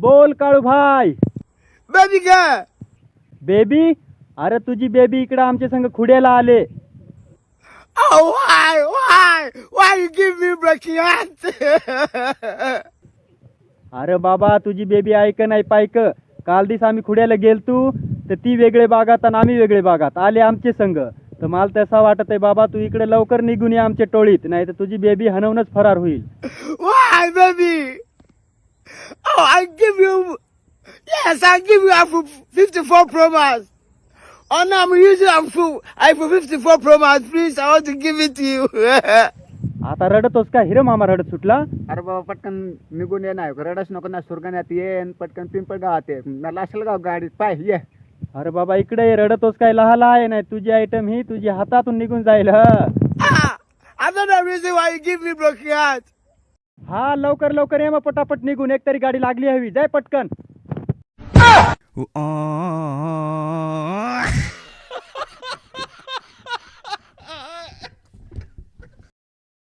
बोल काळू भाई. बेबी काय? बेबी? अरे तुझी बेबी इकडे आमच्या संग खुड्याला आले. Oh, why you give me breaking heart? अरे बाबा तुझी बेबी ऐक नाही पायक. काल दिस आम्ही खुड्याला गेलतू तर ती वेगळे बागात आणि आम्ही वेगळे बागात आले आमचे संग. तर मला तसा वाटत आहे बाबा तू इकडे लवकर निघून ये आमच्या टोळीत, नाही तर तुझी बेबी हनवूनच फरार होईल. Why, baby? Oh, I give you. Yes, I give you iPhone 54 Pro Max. Oh no, I'm using iPhone 54 Pro Max. Please, I want to give it to you. आता रडतोस का? हिरे मामा रडत सुटला. अरे बाबा पटकन निघून ये ना, रडच नको ना, सुरगाण्यात ये आणि पटकन पिंपळ गावात ये, मला गाव गाडीत पाय ये. अरे बाबा इकडे ये, रडतोस काय? लहाला आहे नाही तुझी आयटम ही तुझी हातातून निघून जाईल. I don't know the reason why you give me broken heart. हा लवकर लवकर ये मग पटापट निघून, एक तरी गाडी लागली हवी. जाय पटकन.